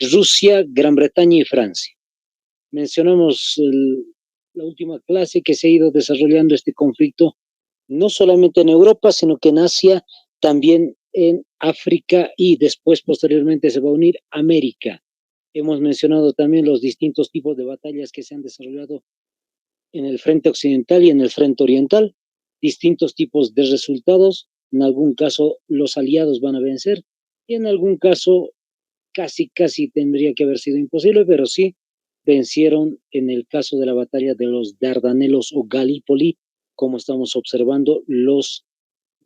Rusia, Gran Bretaña y Francia. Mencionamos la última clase que se ha ido desarrollando este conflicto, no solamente en Europa, sino que en Asia, también en África y después, posteriormente, se va a unir América. Hemos mencionado también los distintos tipos de batallas que se han desarrollado en el frente occidental y en el frente oriental, distintos tipos de resultados. En algún caso, los aliados van a vencer, y en algún caso, casi tendría que haber sido imposible, pero sí vencieron en el caso de la batalla de los Dardanelos o Galípoli, como estamos observando, los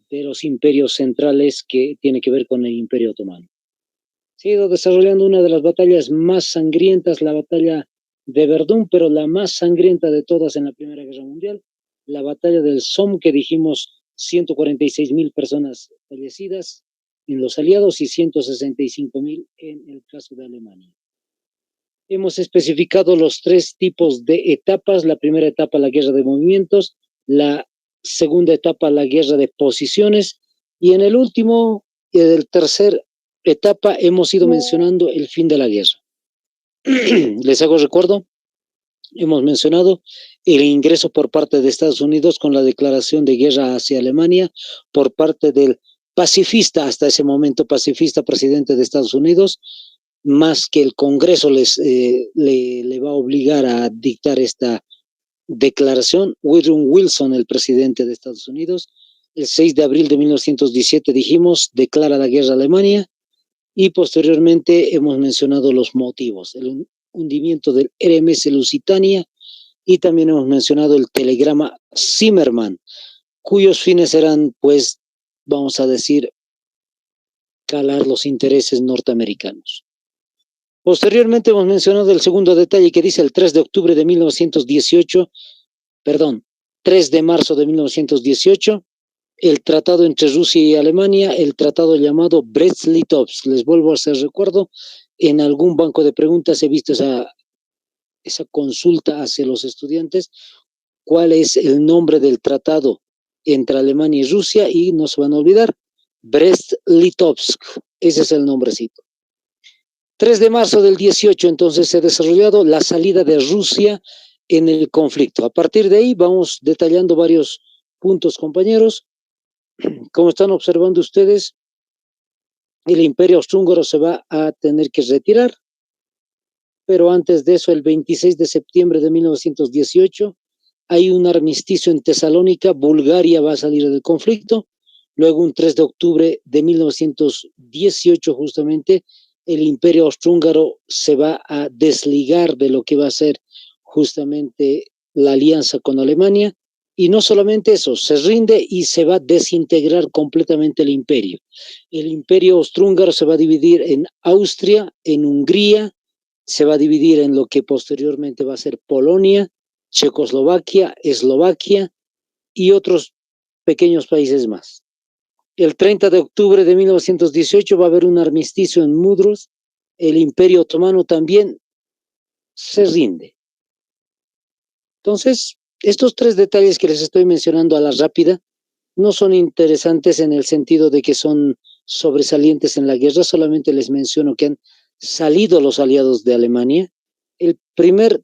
de los imperios centrales que tiene que ver con el Imperio Otomano. Se ha ido desarrollando una de las batallas más sangrientas, la batalla de Verdún, pero la más sangrienta de todas en la Primera Guerra Mundial, la batalla del Somme, que dijimos 146.000 personas fallecidas en los aliados y 165.000 en el caso de Alemania. Hemos especificado los tres tipos de etapas. La primera etapa, la guerra de movimientos, la segunda etapa, la guerra de posiciones, y en el último, el tercer etapa, hemos ido mencionando el fin de la guerra. Les hago recuerdo, hemos mencionado el ingreso por parte de Estados Unidos con la declaración de guerra hacia Alemania por parte del pacifista, hasta ese momento pacifista, presidente de Estados Unidos, más que el Congreso le va a obligar a dictar esta declaración. Woodrow Wilson, el presidente de Estados Unidos, el 6 de abril de 1917, dijimos, declara la guerra a Alemania, y posteriormente hemos mencionado los motivos, el hundimiento del RMS Lusitania, y también hemos mencionado el telegrama Zimmermann, cuyos fines eran, pues, vamos a decir, calar los intereses norteamericanos. Posteriormente hemos mencionado el segundo detalle que dice el 3 de octubre de 1918, 3 de marzo de 1918, el tratado entre Rusia y Alemania, el tratado llamado Brest-Litovsk. Les vuelvo a hacer recuerdo, en algún banco de preguntas he visto esa consulta hacia los estudiantes, cuál es el nombre del tratado entre Alemania y Rusia, y no se van a olvidar, Brest-Litovsk, ese es el nombrecito. 3 de marzo del 18, entonces, se ha desarrollado la salida de Rusia en el conflicto. A partir de ahí vamos detallando varios puntos, compañeros. Como están observando ustedes, el Imperio Austrohúngaro se va a tener que retirar, pero antes de eso, el 26 de septiembre de 1918, hay un armisticio en Tesalónica, Bulgaria va a salir del conflicto. Luego, un 3 de octubre de 1918, justamente, el Imperio Austrohúngaro se va a desligar de lo que va a ser justamente la alianza con Alemania, y no solamente eso, se rinde y se va a desintegrar completamente el imperio. El Imperio Austrohúngaro se va a dividir en Austria, en Hungría, se va a dividir en lo que posteriormente va a ser Polonia, Checoslovaquia, Eslovaquia y otros pequeños países más. El 30 de octubre de 1918 va a haber un armisticio en Mudros. El Imperio Otomano también se rinde. Entonces, estos tres detalles que les estoy mencionando a la rápida no son interesantes en el sentido de que son sobresalientes en la guerra, solamente les menciono que han salido los aliados de Alemania. El primer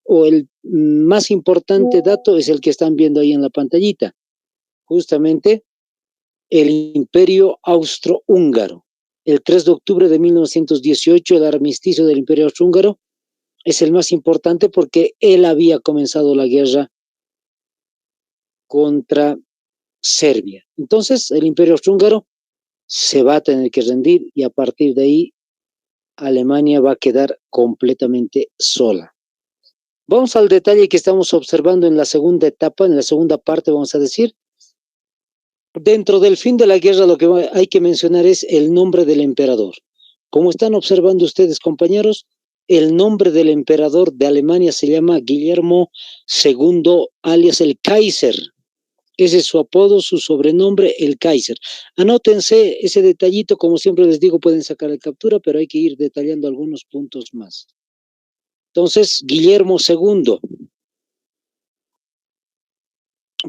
o el más importante dato es el que están viendo ahí en la pantallita, justamente el Imperio Austrohúngaro. El 3 de octubre de 1918, el armisticio del Imperio Austrohúngaro es el más importante porque él había comenzado la guerra contra Serbia. Entonces, el Imperio Austrohúngaro se va a tener que rendir, y a partir de ahí Alemania va a quedar completamente sola. Vamos al detalle que estamos observando en la segunda etapa, en la segunda parte, vamos a decir. Dentro del fin de la guerra, lo que hay que mencionar es el nombre del emperador. Como están observando ustedes, compañeros, el nombre del emperador de Alemania se llama Guillermo II, alias el Kaiser. Ese es su apodo, su sobrenombre, el Kaiser. Anótense ese detallito, como siempre les digo, pueden sacar la captura, pero hay que ir detallando algunos puntos más. Entonces, Guillermo II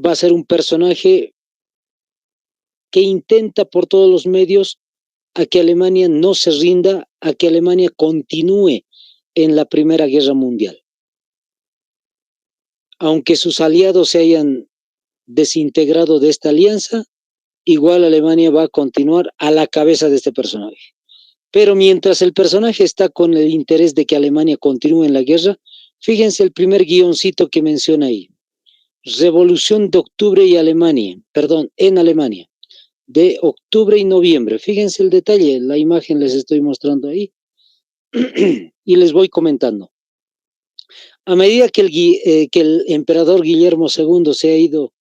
va a ser un personaje que intenta por todos los medios a que Alemania no se rinda a que Alemania continúe en la Primera Guerra Mundial. Aunque sus aliados se hayan desintegrado de esta alianza, igual Alemania va a continuar a la cabeza de este personaje. Pero mientras el personaje está con el interés de que Alemania continúe en la guerra, fíjense el primer guioncito que menciona ahí. Revolución de octubre y Alemania, perdón, en Alemania, de octubre y noviembre. Fíjense el detalle, la imagen les estoy mostrando ahí y les voy comentando. A medida que el emperador Guillermo II se ha ido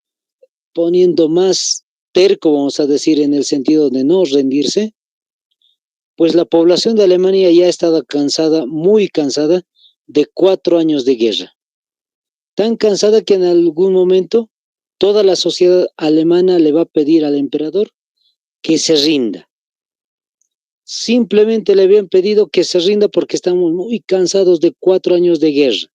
poniendo más terco, vamos a decir, en el sentido de no rendirse, pues la población de Alemania ya ha estado cansada, muy cansada, de 4 años de guerra. Tan cansada que en algún momento toda la sociedad alemana le va a pedir al emperador que se rinda. Simplemente le habían pedido que se rinda porque estamos muy cansados de 4 años de guerra.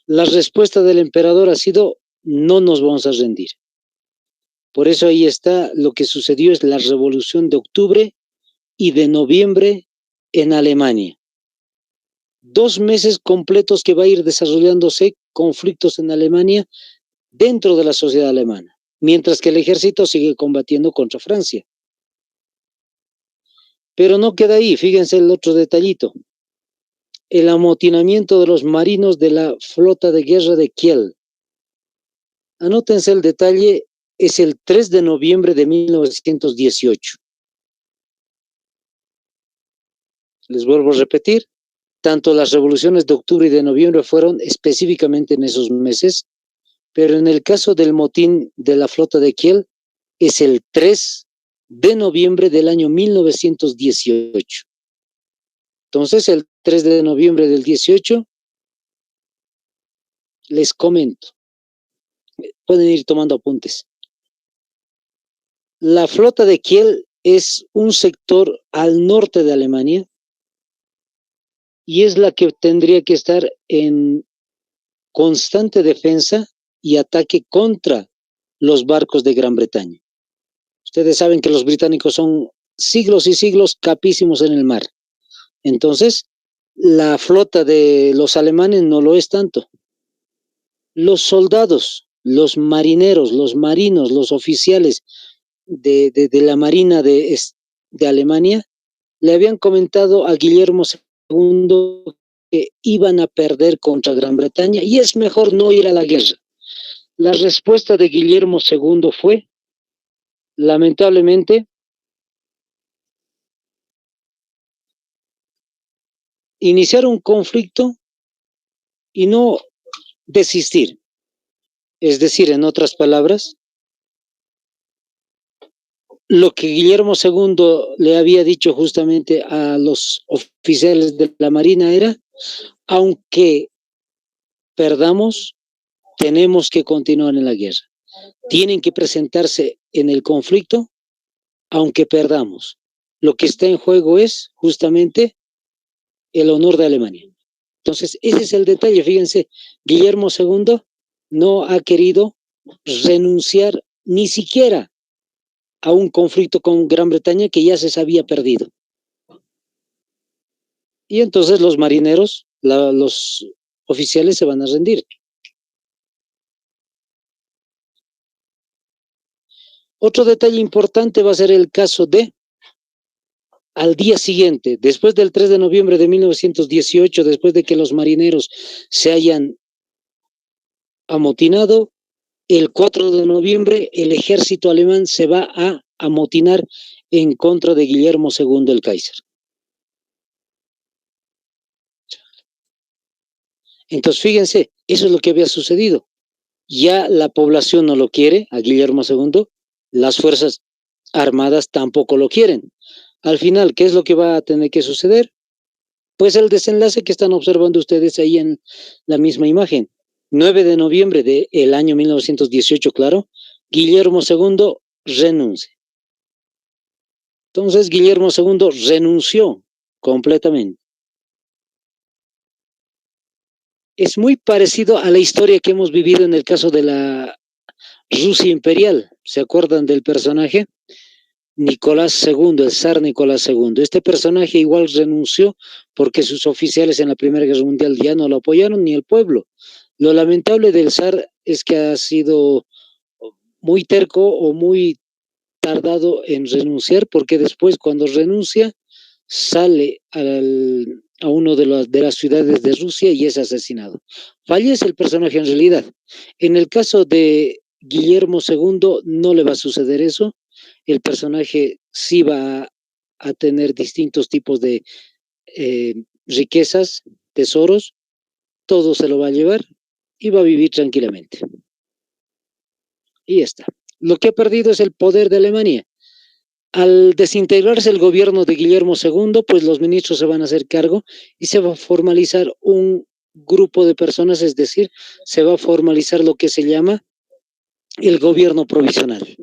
La respuesta del emperador ha sido: no nos vamos a rendir. Por eso ahí está lo que sucedió, es la revolución de octubre y de noviembre en Alemania. 2 meses completos que va a ir desarrollándose conflictos en Alemania dentro de la sociedad alemana, mientras que el ejército sigue combatiendo contra Francia. Pero no queda ahí, fíjense el otro detallito. El amotinamiento de los marinos de la flota de guerra de Kiel. Anótense el detalle, es el 3 de noviembre de 1918. Les vuelvo a repetir, tanto las revoluciones de octubre y de noviembre fueron específicamente en esos meses, pero en el caso del motín de la flota de Kiel es el 3 de noviembre del año 1918. Entonces, el 3 de noviembre del 18, les comento, pueden ir tomando apuntes. La flota de Kiel es un sector al norte de Alemania y es la que tendría que estar en constante defensa y ataque contra los barcos de Gran Bretaña. Ustedes saben que los británicos son siglos y siglos capísimos en el mar. Entonces, la flota de los alemanes no lo es tanto. Los soldados, los marineros, los marinos, los oficiales de la Marina de Alemania le habían comentado a Guillermo II que iban a perder contra Gran Bretaña y es mejor no ir a la guerra. La respuesta de Guillermo II fue, lamentablemente, iniciar un conflicto y no desistir. Es decir, en otras palabras, lo que Guillermo II le había dicho justamente a los oficiales de la Marina era: aunque perdamos, tenemos que continuar en la guerra. Tienen que presentarse en el conflicto, aunque perdamos. Lo que está en juego es justamente el honor de Alemania. Entonces, ese es el detalle. Fíjense, Guillermo II no ha querido renunciar ni siquiera a un conflicto con Gran Bretaña que ya se sabía perdido. Y entonces los marineros, los oficiales se van a rendir. Otro detalle importante va a ser el caso de, al día siguiente, después del 3 de noviembre de 1918, después de que los marineros se hayan amotinado, el 4 de noviembre el ejército alemán se va a amotinar en contra de Guillermo II el Kaiser. Entonces, fíjense, eso es lo que había sucedido. Ya la población no lo quiere, a Guillermo II, las fuerzas armadas tampoco lo quieren. Al final, ¿qué es lo que va a tener que suceder? Pues el desenlace que están observando ustedes ahí en la misma imagen. 9 de noviembre del año 1918, claro, Guillermo II renuncia. Entonces, Guillermo II renunció completamente. Es muy parecido a la historia que hemos vivido en el caso de la Rusia imperial. ¿Se acuerdan del personaje? Nicolás II, el zar Nicolás II. Este personaje igual renunció porque sus oficiales en la Primera Guerra Mundial ya no lo apoyaron, ni el pueblo. Lo lamentable del zar es que ha sido muy terco o muy tardado en renunciar, porque después cuando renuncia sale a uno de las ciudades de Rusia y es asesinado. Fallece el personaje en realidad. En el caso de Guillermo II no le va a suceder eso. El personaje sí va a tener distintos tipos de riquezas, tesoros, todo se lo va a llevar y va a vivir tranquilamente. Y ya está. Lo que ha perdido es el poder de Alemania. Al desintegrarse el gobierno de Guillermo II, pues los ministros se van a hacer cargo y se va a formalizar un grupo de personas, es decir, se va a formalizar lo que se llama el gobierno provisional.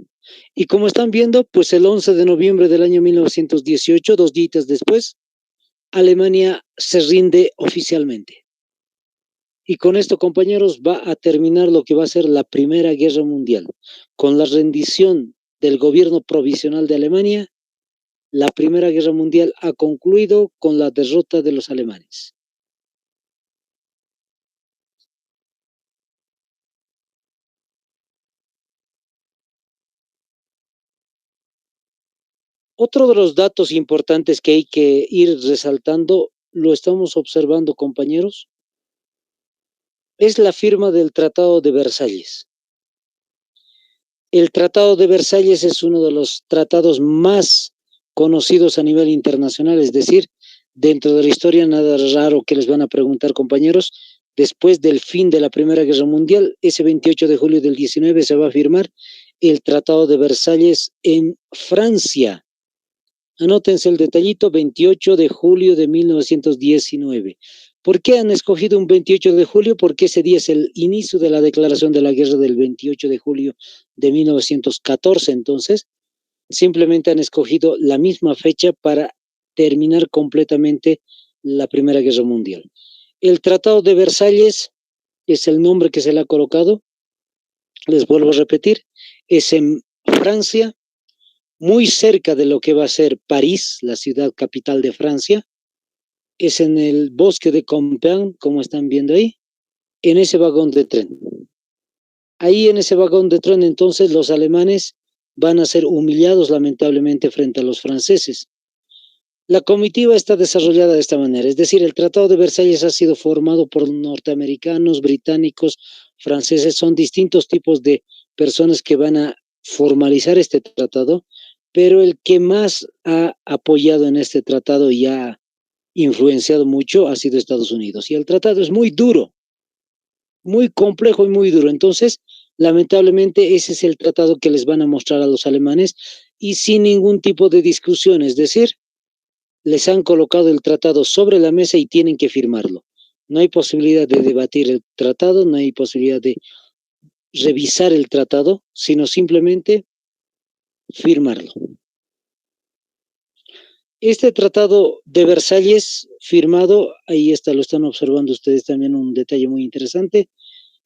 Y como están viendo, pues el 11 de noviembre del año 1918, 2 días después, Alemania se rinde oficialmente. Y con esto, compañeros, va a terminar lo que va a ser la Primera Guerra Mundial. Con la rendición del gobierno provisional de Alemania, la Primera Guerra Mundial ha concluido con la derrota de los alemanes. Otro de los datos importantes que hay que ir resaltando, lo estamos observando, compañeros, es la firma del Tratado de Versalles. El Tratado de Versalles es uno de los tratados más conocidos a nivel internacional, es decir, dentro de la historia, nada raro que les van a preguntar, compañeros. Después del fin de la Primera Guerra Mundial, ese 28 de julio del 19 se va a firmar el Tratado de Versalles en Francia. Anótense el detallito, 28 de julio de 1919. ¿Por qué han escogido un 28 de julio? Porque ese día es el inicio de la declaración de la guerra del 28 de julio de 1914. Entonces, simplemente han escogido la misma fecha para terminar completamente la Primera Guerra Mundial. El Tratado de Versalles es el nombre que se le ha colocado. Les vuelvo a repetir, es en Francia, muy cerca de lo que va a ser París, la ciudad capital de Francia. Es en el bosque de Compiègne, como están viendo ahí, en ese vagón de tren. Ahí en ese vagón de tren, entonces, los alemanes van a ser humillados lamentablemente frente a los franceses. La comitiva está desarrollada de esta manera, es decir, el Tratado de Versalles ha sido formado por norteamericanos, británicos, franceses, son distintos tipos de personas que van a formalizar este tratado, pero el que más ha apoyado en este tratado y ha influenciado mucho ha sido Estados Unidos. Y el tratado es muy duro, muy complejo y muy duro. Entonces, lamentablemente, ese es el tratado que les van a mostrar a los alemanes y sin ningún tipo de discusión, es decir, les han colocado el tratado sobre la mesa y tienen que firmarlo. No hay posibilidad de debatir el tratado, no hay posibilidad de revisar el tratado, sino simplemente firmarlo. Este tratado de Versalles firmado, ahí está, lo están observando ustedes también, un detalle muy interesante,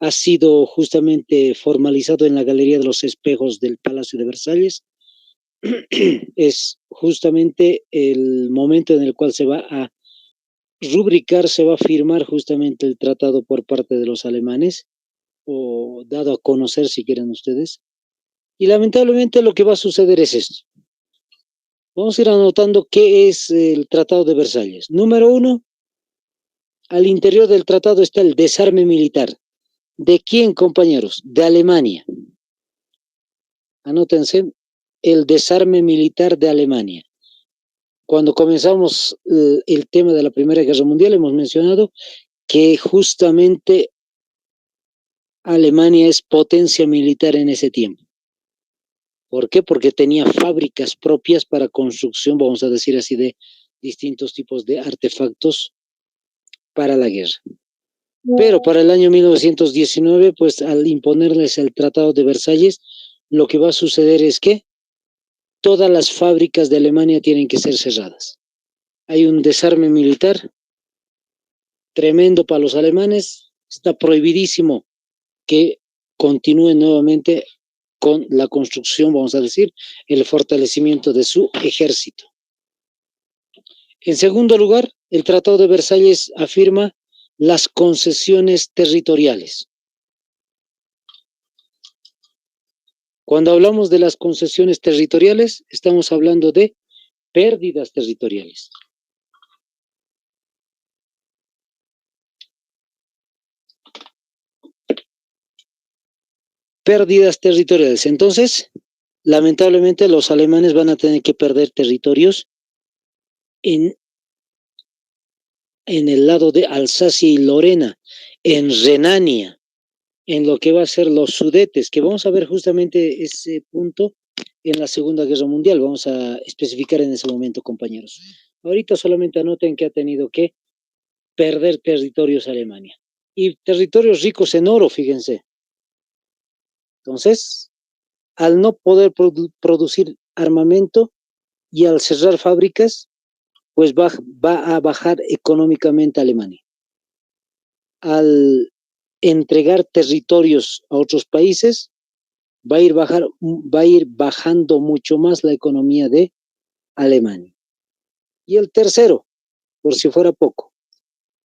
ha sido justamente formalizado en la Galería de los Espejos del Palacio de Versalles. Es justamente el momento en el cual se va a rubricar, se va a firmar justamente el tratado por parte de los alemanes, o dado a conocer si quieren ustedes. Y lamentablemente lo que va a suceder es esto. Vamos a ir anotando qué es el Tratado de Versalles. Número 1, al interior del tratado está el desarme militar. ¿De quién, compañeros? De Alemania. Anótense, el desarme militar de Alemania. Cuando comenzamos el tema de la Primera Guerra Mundial, hemos mencionado que justamente Alemania es potencia militar en ese tiempo. ¿Por qué? Porque tenía fábricas propias para construcción, vamos a decir así, de distintos tipos de artefactos para la guerra. Pero para el año 1919, pues al imponerles el Tratado de Versalles, lo que va a suceder es que todas las fábricas de Alemania tienen que ser cerradas. Hay un desarme militar tremendo para los alemanes, está prohibidísimo que continúen nuevamente con la construcción, vamos a decir, el fortalecimiento de su ejército. En segundo lugar, el Tratado de Versalles afirma las concesiones territoriales. Cuando hablamos de las concesiones territoriales, estamos hablando de pérdidas territoriales. Pérdidas territoriales. Entonces, lamentablemente los alemanes van a tener que perder territorios en el lado de Alsacia y Lorena, en Renania, en lo que va a ser los Sudetes, que vamos a ver justamente ese punto en la Segunda Guerra Mundial. Vamos a especificar en ese momento, compañeros. Ahorita solamente anoten que ha tenido que perder territorios Alemania. Y territorios ricos en oro, fíjense. Entonces, al no poder producir armamento y al cerrar fábricas, pues va a bajar económicamente Alemania. Al entregar territorios a otros países, va a ir bajando mucho más la economía de Alemania. Y el tercero, por si fuera poco,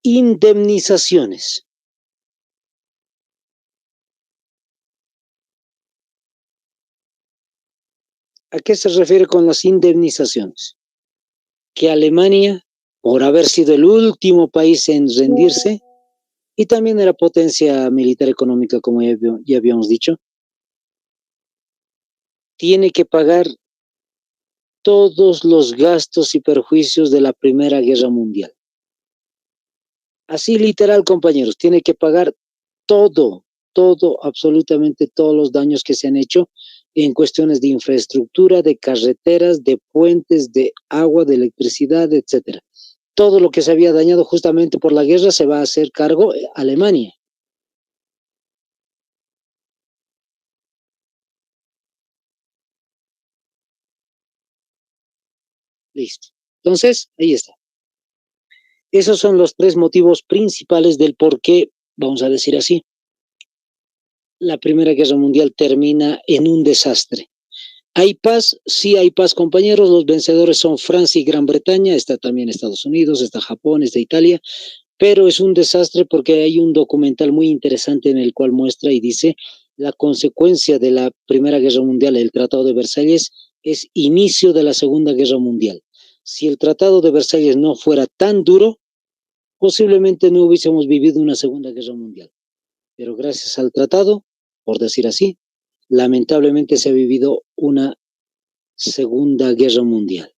indemnizaciones. ¿A qué se refiere con las indemnizaciones? Que Alemania, por haber sido el último país en rendirse, y también era potencia militar económica, como ya habíamos dicho, tiene que pagar todos los gastos y perjuicios de la Primera Guerra Mundial. Así literal, compañeros, tiene que pagar todo, absolutamente todos los daños que se han hecho en cuestiones de infraestructura, de carreteras, de puentes, de agua, de electricidad, etcétera. Todo lo que se había dañado justamente por la guerra se va a hacer cargo Alemania. Listo. Entonces, ahí está. Esos son los tres motivos principales del por qué, vamos a decir así, la Primera Guerra Mundial termina en un desastre. ¿Hay paz? Sí hay paz, compañeros. Los vencedores son Francia y Gran Bretaña. Está también Estados Unidos, está Japón, está Italia. Pero es un desastre porque hay un documental muy interesante en el cual muestra y dice la consecuencia de la Primera Guerra Mundial, el Tratado de Versalles, es inicio de la Segunda Guerra Mundial. Si el Tratado de Versalles no fuera tan duro, posiblemente no hubiésemos vivido una Segunda Guerra Mundial. Pero gracias al tratado, por decir así, lamentablemente se ha vivido una Segunda Guerra Mundial.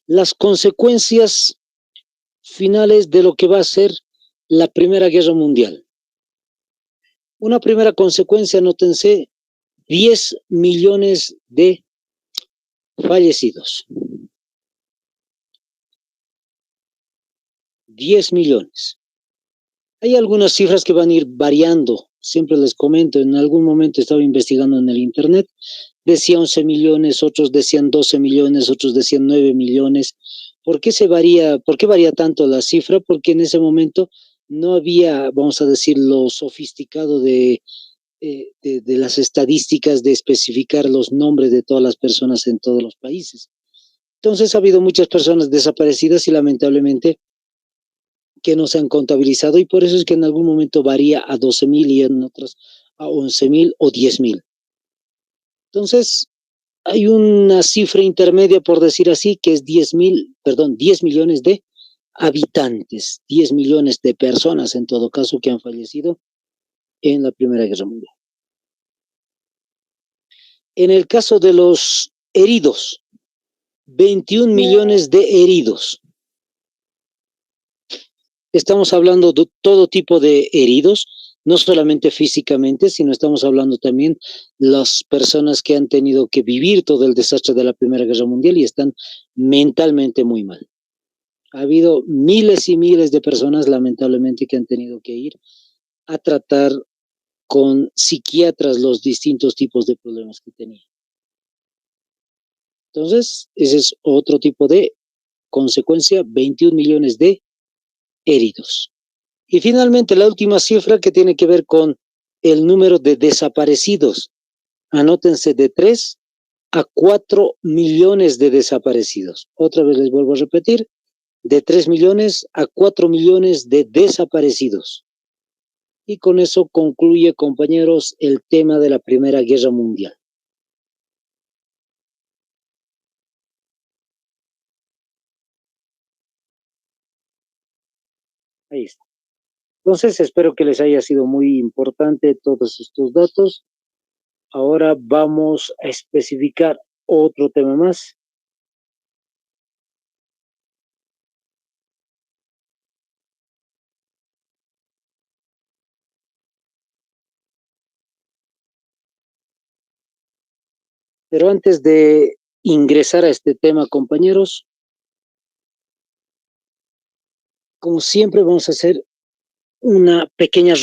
Las consecuencias finales de lo que va a ser la Primera Guerra Mundial. Una primera consecuencia, nótense, 10 millones de fallecidos. 10 millones. Hay algunas cifras que van a ir variando. Siempre les comento, en algún momento estaba investigando en el internet, decía 11 millones, otros decían 12 millones, otros decían 9 millones. ¿Por qué varía tanto la cifra? Porque en ese momento no había, vamos a decir, lo sofisticado de las estadísticas, de especificar los nombres de todas las personas en todos los países. Entonces ha habido muchas personas desaparecidas y lamentablemente que no se han contabilizado, y por eso es que en algún momento varía a 12,000 y en otras a 11,000 o 10,000. Entonces, hay una cifra intermedia, por decir así, que es 10 millones de habitantes, 10 millones de personas en todo caso que han fallecido en la Primera Guerra Mundial. En el caso de los heridos, 21 millones de heridos. Estamos hablando de todo tipo de heridos, no solamente físicamente, sino estamos hablando también las personas que han tenido que vivir todo el desastre de la Primera Guerra Mundial y están mentalmente muy mal. Ha habido miles y miles de personas, lamentablemente, que han tenido que ir a tratar con psiquiatras los distintos tipos de problemas que tenían. Entonces, ese es otro tipo de consecuencia, 21 millones de heridos. Y finalmente la última cifra que tiene que ver con el número de desaparecidos. Anótense, de 3 a 4 millones de desaparecidos. Otra vez les vuelvo a repetir, de 3 millones a 4 millones de desaparecidos. Y con eso concluye, compañeros, el tema de la Primera Guerra Mundial. Ahí está. Entonces, espero que les haya sido muy importante todos estos datos. Ahora vamos a especificar otro tema más. Pero antes de ingresar a este tema, compañeros, como siempre, vamos a hacer una pequeña ronda